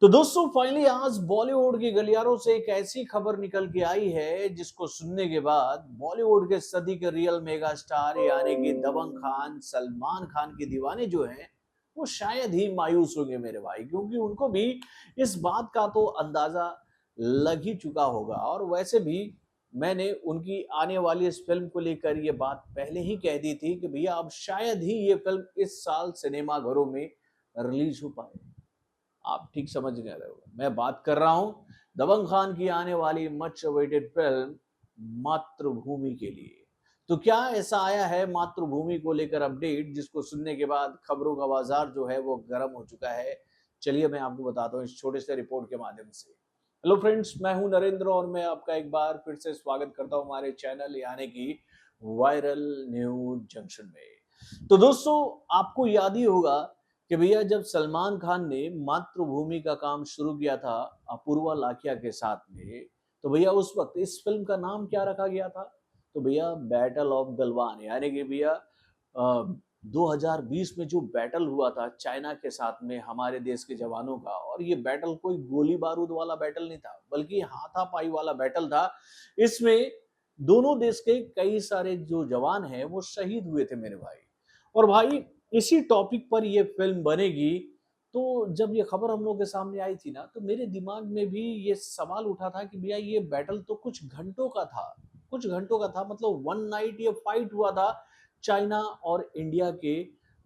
तो दोस्तों फाइनली आज बॉलीवुड के गलियारों से एक ऐसी खबर निकल के आई है जिसको सुनने के बाद बॉलीवुड के सदी के रियल मेगा स्टार यानी कि दबंग खान सलमान खान के दीवाने जो हैं वो शायद ही मायूस होंगे मेरे भाई, क्योंकि उनको भी इस बात का तो अंदाजा लग ही चुका होगा। और वैसे भी मैंने उनकी आने वाली इस फिल्म को लेकर ये बात पहले ही कह दी थी कि भैया अब शायद ही ये फिल्म इस साल सिनेमा घरों में रिलीज हो पाए। आप ठीक समझ गए हो, मैं बात कर रहा हूं दबंग खान की आने वाली मच अवेटेड फिल्म मातृभूमि के लिए। तो क्या ऐसा आया है मातृभूमि को लेकर अपडेट जिसको सुनने के बाद खबरों का बाजार जो है वो गर्म हो चुका है? चलिए मैं आपको बताता हूँ इस छोटे से रिपोर्ट के माध्यम से। हेलो फ्रेंड्स, मैं हूं नरेंद्र और मैं आपका एक बार फिर से स्वागत करता हूं हमारे चैनल यानी कि वायरल न्यूज जंक्शन में। तो दोस्तों आपको याद ही होगा कि भैया जब सलमान खान ने मातृभूमि का काम शुरू किया था अपूर्वा लाखिया के साथ में, तो भैया उस वक्त इस फिल्म का नाम क्या रखा गया था? तो भैया बैटल ऑफ गलवान, यानी कि भैया 2020 में जो बैटल हुआ था चाइना के साथ में हमारे देश के जवानों का, और ये बैटल कोई गोली बारूद वाला बैटल नहीं था बल्कि हाथापाई वाला बैटल था। इसमें दोनों देश के कई सारे जो जवान हैं वो शहीद हुए थे मेरे भाई। और भाई इसी टॉपिक पर ये फिल्म बनेगी। तो जब ये खबर हम लोग के सामने आई थी ना, तो मेरे दिमाग में भी ये सवाल उठा था कि भैया ये बैटल तो कुछ घंटों का था, कुछ घंटों का था, मतलब वन नाइट ये फाइट हुआ था चाइना और इंडिया के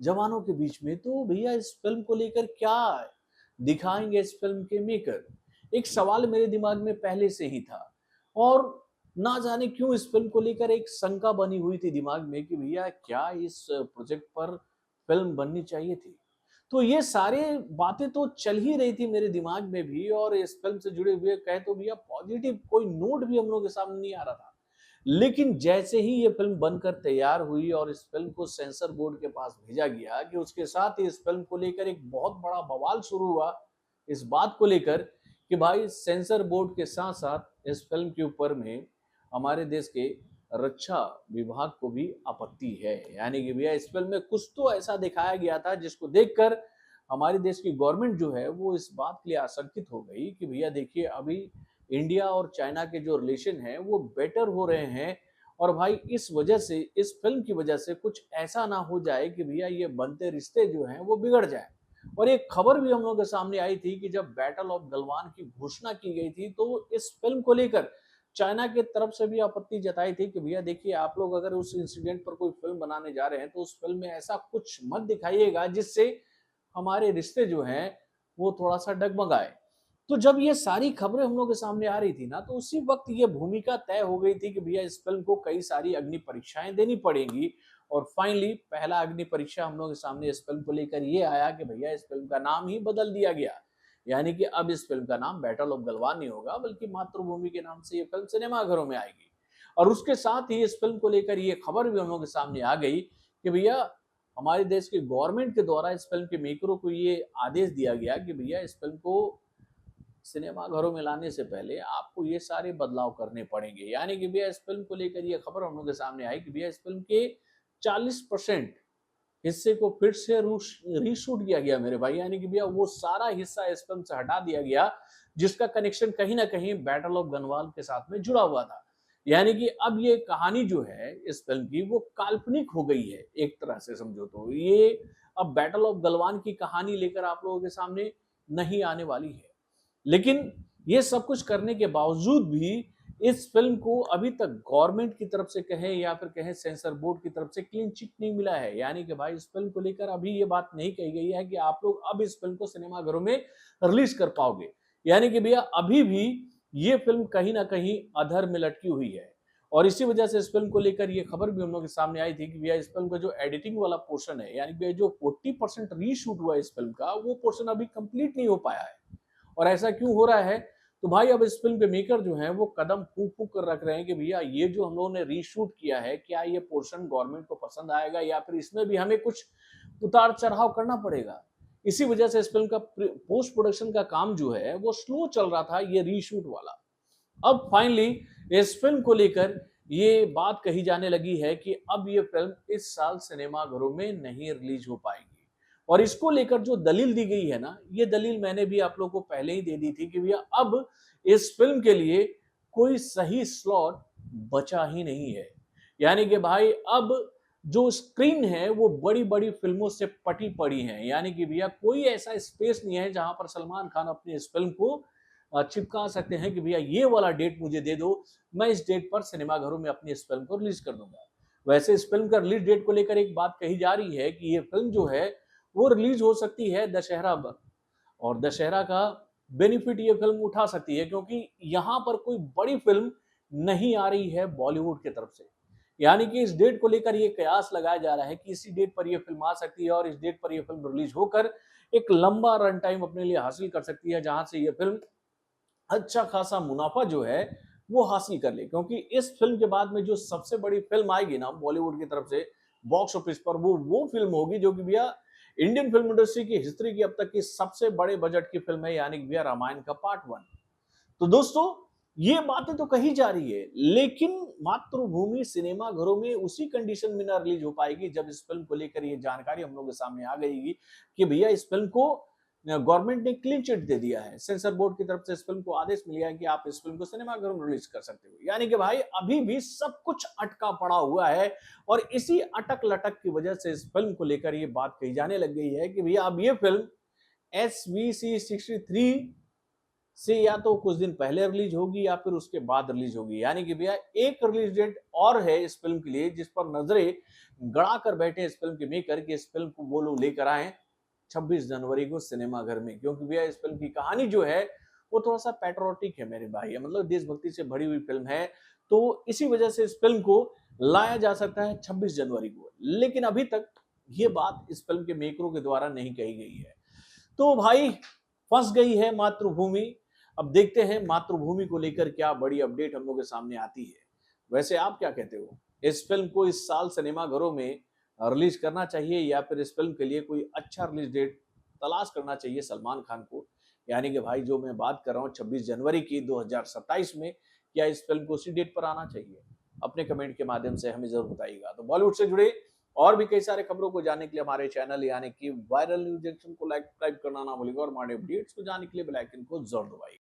जवानों के बीच में। तो भैया इस फिल्म को लेकर क्या दिखाएंगे इस फिल्म के मेकर, एक सवाल मेरे दिमाग में पहले से ही था। और ना जाने क्यों इस फिल्म को लेकर एक शंका बनी हुई थी दिमाग में कि भैया क्या इस प्रोजेक्ट पर फिल्म बननी चाहिए थी। तो ये सारे बातें तो चल ही रही थी मेरे दिमाग में भी, और इस फिल्म से जुड़े हुए कहे तो भैया पॉजिटिव कोई नोट भी हम लोग के सामने नहीं आ रहा था। लेकिन जैसे ही ये फिल्म बनकर तैयार हुई और इस फिल्म को सेंसर बोर्ड के पास भेजा गया कि उसके साथ ही इस फिल्म को लेकर एक बहुत बड़ा बवाल शुरू हुआ इस बात को लेकर कि भाई सेंसर बोर्ड के साथ साथ इस फिल्म के ऊपर में हमारे देश के रक्षा विभाग को भी आपत्ति है। यानी कि भैया इस फिल्म में कुछ तो ऐसा दिखाया गया था जिसको देखकर हमारे देश की गवर्नमेंट जो है वो इस बात के लिए आशंकित हो गई कि भैया देखिए अभी इंडिया और चाइना के जो रिलेशन है वो बेटर हो रहे हैं, और भाई इस वजह से इस फिल्म की वजह से कुछ ऐसा ना हो जाए कि भैया ये बनते रिश्ते जो हैं वो बिगड़ जाए। और एक खबर भी हम लोगों के सामने आई थी कि जब बैटल ऑफ गलवान की घोषणा की गई थी तो इस फिल्म को लेकर चाइना की तरफ से भी आपत्ति जताई थी कि भैया देखिए आप लोग अगर उस इंसिडेंट पर कोई फिल्म बनाने जा रहे हैं तो उस फिल्म में ऐसा कुछ मत दिखाइएगा जिससे हमारे रिश्ते जो हैं वो थोड़ा सा डगमगाए। तो जब ये सारी खबरें हम लोग के सामने आ रही थी ना, तो उसी वक्त ये भूमिका तय हो गई थी कि भैया इस फिल्म को कई सारी अग्नि परीक्षाएं देनी पड़ेंगी। और फाइनली पहला अग्नि परीक्षा हम लोग के सामने इस फिल्म को लेकर ये आया कि भैया इस फिल्म का नाम ही बदल दिया गया। यानी कि अब इस फिल्म का नाम बैटल ऑफ गलवान नहीं होगा बल्कि मातृभूमि के नाम से ये फिल्म सिनेमाघरों में आएगी। और उसके साथ ही इस फिल्म को लेकर ये खबर भी हम लोग के सामने आ गई कि भैया हमारे देश की गवर्नमेंट के द्वारा इस फिल्म के मेकरों को ये आदेश दिया गया कि भैया इस फिल्म को सिनेमा घरों में लाने से पहले आपको ये सारे बदलाव करने पड़ेंगे। यानी कि भैया इस फिल्म को लेकर ये खबर हम लोग के सामने आई कि भैया इस फिल्म के 40% हिस्से को फिर से रीशूट किया गया मेरे भाई। यानी कि भैया वो सारा हिस्सा इस फिल्म से हटा दिया गया जिसका कनेक्शन कहीं ना कहीं बैटल ऑफ गनवाल के साथ में जुड़ा हुआ था। यानी कि अब ये कहानी जो है इस फिल्म की वो काल्पनिक हो गई है, एक तरह से समझो तो ये अब बैटल ऑफ गलवान की कहानी लेकर आप लोगों के सामने नहीं आने वाली है। लेकिन ये सब कुछ करने के बावजूद भी इस फिल्म को अभी तक गवर्नमेंट की तरफ से कहें या फिर कहें सेंसर बोर्ड की तरफ से क्लीन चिट नहीं मिला है। यानी कि भाई इस फिल्म को लेकर अभी ये बात नहीं कही गई है कि आप लोग अब इस फिल्म को सिनेमाघरों में रिलीज कर पाओगे। यानी कि भैया अभी भी ये फिल्म कहीं ना कहीं अधर में लटकी हुई है। और इसी वजह से इस फिल्म को लेकर ये खबर भी हम लोग के सामने आई थी कि भैया इस फिल्म का जो एडिटिंग वाला पोर्शन है, यानी कि जो 40% रीशूट हुआ है इस फिल्म का, वो पोर्शन अभी कंप्लीट नहीं हो पाया है। और ऐसा क्यों हो रहा है? तो भाई अब इस फिल्म के मेकर जो हैं वो कदम फूंक फूंक कर रख रहे हैं कि भैया ये जो हम लोगों ने रीशूट किया है क्या ये पोर्शन गवर्नमेंट को पसंद आएगा या फिर इसमें भी हमें कुछ उतार चढ़ाव करना पड़ेगा। इसी वजह से इस फिल्म का पोस्ट प्रोडक्शन का काम जो है वो स्लो चल रहा था, ये रीशूट वाला। अब फाइनली इस फिल्म को लेकर ये बात कही जाने लगी है कि अब ये फिल्म इस साल सिनेमाघरों में नहीं रिलीज हो पाएगी। और इसको लेकर जो दलील दी गई है ना, ये दलील मैंने भी आप लोगों को पहले ही दे दी थी कि भैया अब इस फिल्म के लिए कोई सही स्लॉट बचा ही नहीं है। यानी कि भाई अब जो स्क्रीन है वो बड़ी-बड़ी फिल्मों से पटी पड़ी है। यानी कि भैया कोई ऐसा स्पेस नहीं है जहां पर सलमान खान अपनी इस फिल्म को चिपका सकते हैं कि भैया ये वाला डेट मुझे दे दो, मैं इस डेट पर सिनेमाघरों में अपनी इस फिल्म को रिलीज कर दूंगा। वैसे इस फिल्म का रिलीज डेट को लेकर एक बात कही जा रही है कि ये फिल्म जो है वो रिलीज हो सकती है दशहरा पर, और दशहरा का बेनिफिट ये फिल्म उठा सकती है क्योंकि यहाँ पर कोई बड़ी फिल्म नहीं आ रही है बॉलीवुड की तरफ से। यानी कि इस डेट को लेकर ये कयास लगाया जा रहा है कि इसी डेट पर ये फिल्म आ सकती है और इस डेट पर ये फिल्म रिलीज होकर एक लंबा रन टाइम अपने लिए हासिल कर सकती है, जहां से ये फिल्म अच्छा खासा मुनाफा जो है वो हासिल कर ले। क्योंकि इस फिल्म के बाद में जो सबसे बड़ी फिल्म आएगी ना बॉलीवुड की तरफ से बॉक्स ऑफिस पर, वो फिल्म होगी जो कि भैया इंडियन फिल्म इंडस्ट्री की हिस्ट्री की अब तक की सबसे बड़े बजट की फिल्म है, यानी कि भैया रामायण का पार्ट 1। तो दोस्तों ये बातें तो कही जा रही है, लेकिन मातृभूमि सिनेमा घरों में उसी कंडीशन में ना रिलीज हो पाएगी जब इस फिल्म को लेकर ये जानकारी हम लोगों के सामने आ गई कि भैया इस फिल्म को गवर्नमेंट ने क्लीन चिट दे दिया है, सेंसर बोर्ड की तरफ से इस फिल्म को आदेश मिल गया है कि आप इस फिल्म को सिनेमाघरों में रिलीज कर सकते हो। यानी कि भाई अभी भी सब कुछ अटका पड़ा हुआ है और इसी अटक लटक की वजह से इस फिल्म को लेकर ये बात कही जाने लग गई है कि भैया अब ये फिल्म SVC63 से या तो कुछ दिन पहले रिलीज होगी या फिर उसके बाद रिलीज होगी। यानी कि भैया एक रिलीज डेट और है इस फिल्म के लिए जिस पर नजरें गड़ा कर बैठे इस फिल्म के मेकर कि इस फिल्म को वो लोग लेकर आए 26 जनवरी को सिनेमाघर में। क्योंकि भैया इस फिल्म की कहानी जो है वो थोड़ा सा पैट्रियोटिक है मेरे भाई, मतलब देशभक्ति से भरी हुई फिल्म है, तो इसी वजह से इस फिल्म को लाया जा सकता है 26 जनवरी को। लेकिन अभी तक ये बात इस फिल्म के मेकरों के द्वारा नहीं कही गई है। तो भाई फंस गई है मातृभूमि। अब देखते हैं मातृभूमि को लेकर क्या बड़ी अपडेट हम लोग के सामने आती है। वैसे आप क्या कहते हो, इस फिल्म को इस साल सिनेमाघरों में रिलीज करना चाहिए या फिर इस फिल्म के लिए कोई अच्छा रिलीज डेट तलाश करना चाहिए सलमान खान को? यानी कि भाई जो मैं बात कर रहा हूँ 26 जनवरी की 2027 में, क्या इस फिल्म को उसी डेट पर आना चाहिए? अपने कमेंट के माध्यम से हमें जरूर बताइएगा। तो बॉलीवुड से जुड़े और भी कई सारे खबरों को जानने के लिए हमारे चैनल यानी कि वायरल न्यूज जंक्शन को लाइक सब्सक्राइब करना ना भूलिएगा और हमारे अपडेट्स को जानने के लिए बेल आइकन को जरूर दबाइए।